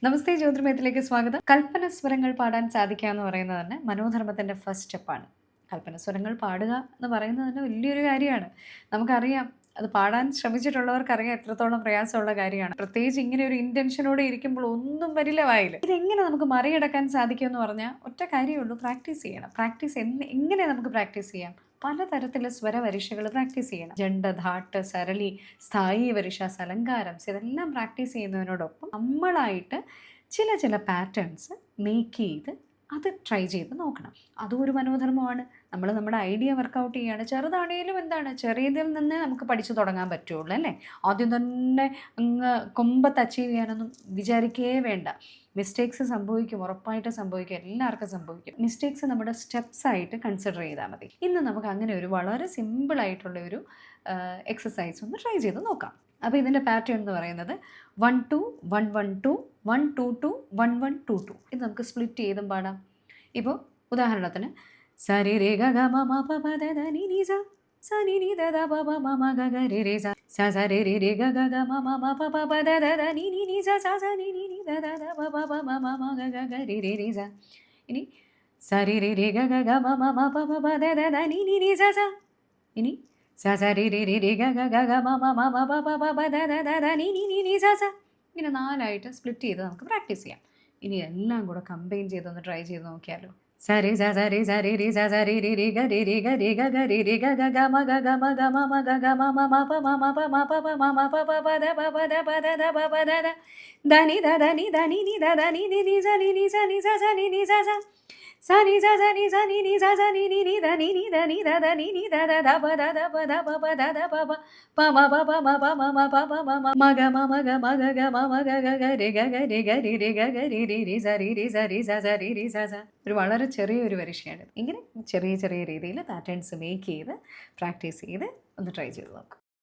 നമസ്തേ ജ്യോതിർമയത്തിലേക്ക് സ്വാഗതം. കൽപ്പന സ്വരങ്ങൾ പാടാൻ സാധിക്കുക എന്ന് പറയുന്നത് തന്നെ മനോധർമ്മത്തിൻ്റെ ഫസ്റ്റ് സ്റ്റെപ്പാണ്. കൽപ്പന സ്വരങ്ങൾ പാടുക എന്ന് പറയുന്നത് തന്നെ വലിയൊരു കാര്യമാണ്. നമുക്കറിയാം, അത് പാടാൻ ശ്രമിച്ചിട്ടുള്ളവർക്കറിയാം എത്രത്തോളം പ്രയാസമുള്ള കാര്യമാണ്. പ്രത്യേകിച്ച് ഇങ്ങനെ ഒരു ഇൻറ്റൻഷനോടെ ഇരിക്കുമ്പോൾ ഒന്നും വരില്ല വായിൽ. ഇതെങ്ങനെ നമുക്ക് മറികടക്കാൻ സാധിക്കുമെന്ന് പറഞ്ഞാൽ ഒറ്റ കാര്യമുള്ളൂ, പ്രാക്ടീസ് ചെയ്യണം. എങ്ങനെ നമുക്ക് പ്രാക്ടീസ് ചെയ്യാം? പലതരത്തിലുള്ള സ്വരവരിഷകൾ പ്രാക്ടീസ് ചെയ്യണം. ജണ്ട, ധാട്ട്, സരളി, സ്ഥായി വരിഷ, സലങ്കാരം, ഇതെല്ലാം പ്രാക്ടീസ് ചെയ്യുന്നതിനോടൊപ്പം നമ്മളായിട്ട് ചില പാറ്റേൺസ് മേക്ക് ചെയ്ത് അത് ട്രൈ ചെയ്ത് നോക്കണം. അതും ഒരു മനോധർമ്മമാണ്. നമ്മൾ നമ്മുടെ ഐഡിയ വർക്കൗട്ട് ചെയ്യുകയാണ്. ചെറുതാണേലും ചെറിയതിൽ നിന്ന് നമുക്ക് പഠിച്ചു തുടങ്ങാൻ പറ്റുള്ളൂ അല്ലേ? ആദ്യം തന്നെ അങ്ങ് കൊമ്പത്ത് അച്ചീവ് ചെയ്യാനൊന്നും വിചാരിക്കേ വേണ്ട. മിസ്റ്റേക്സ് സംഭവിക്കും, ഉറപ്പായിട്ട് സംഭവിക്കും, എല്ലാവർക്കും സംഭവിക്കും. മിസ്റ്റേക്സ് നമ്മുടെ സ്റ്റെപ്സ് ആയിട്ട് കൺസിഡർ ചെയ്താൽ മതി. ഇന്ന് നമുക്ക് അങ്ങനെ ഒരു വളരെ സിമ്പിളായിട്ടുള്ള ഒരു എക്സസൈസ് ഒന്ന് ട്രൈ ചെയ്ത് നോക്കാം. അപ്പോൾ ഇതിൻ്റെ പാറ്റേൺ എന്ന് പറയുന്നത് 1 2 1 1 2 1 2 2 1 1 2 2. ഇത് നമുക്ക് സ്പ്ലിറ്റ് ചെയ്തും പാടാം. ഇപ്പോൾ ഉദാഹരണത്തിന് സരി രേ ഗ ഗ മ മ പ പ ദ ദ നി നി സ സ നി നി ദ ദ പ പ മ മ ഗ ഗ രെ രെ സ സ സ രെ രെ രെ ഗ ഗ ഗ മ മ മ പ പ പ ദ ദ ദ നി നി നി സ സ സ നി നി നി ദ ദ ദ പ പ പ മ മ മ ഗ ഗ ഗ രെ രെ രെ സ. ഇനി സരി രെ രെ ഗ ഗ ഗ മ മ മ പ പ പ ദ ദ ദ നി നി നി സ സ. ഇനി സ സ രി രി രി രി ഗ ഗ ഗ ഗ മ മ മ മ പ പ പ പ ദ ദ ദ ദ നി നി നി നി സ സ. ഇങ്ങനെ 4 ആയിട്ട് സ്പ്ലിറ്റ് ചെയ്ത് നമുക്ക് പ്രാക്ടീസ് ചെയ്യാം. ഇനി എല്ലാം കൂടെ കമ്പൈൻ ചെയ്തൊന്ന് ട്രൈ ചെയ്ത് നോക്കിയാലോ. സരി സ സരി സരി രി സ സരി രി രി ഗ രി രി ഗ രി ഗ ഗ രി രി ഗ ഗ ഗ മ ഗ ഗ മ ഗ മ മ ഗ ഗ മ മ മ പ മ മ പ മ പ പ മ മ പ പ പ ദ പ പ ദ പ ദ ദ പ പ ദ ദ ദ നി ദ ദ നി ദ നി നി ദ ദ നി നി നി സ നി നി സ നി സ സ നി നി സ സ സ നി സ സ നി സ നി നി സ സ നി നി നി ദ നി നി ദ നി ദ ദ നി നി ദ ദ ദ പ ദ ദ പ ദ പ പ ദ ദ പ പ പ മ പ പ മ പ മ മ പ പ മ മ മ ഗ മ മ ഗ മ ഗ ഗ മ മ ഗ ഗ ഗ രി ഗ ഗ രി ഗ രി രി ഗ ഗ രി രി രി സ രി രി സ രി സ സ രി രി സ സ. ഒരു വളരെ ചെറിയൊരു വരിഷയാണ്. ഇങ്ങനെ ചെറിയ ചെറിയ രീതിയിൽ പാറ്റേൺസ് മേക്ക് ചെയ്ത് പ്രാക്ടീസ് ചെയ്ത് ഒന്ന് ട്രൈ ചെയ്ത് നോക്കും.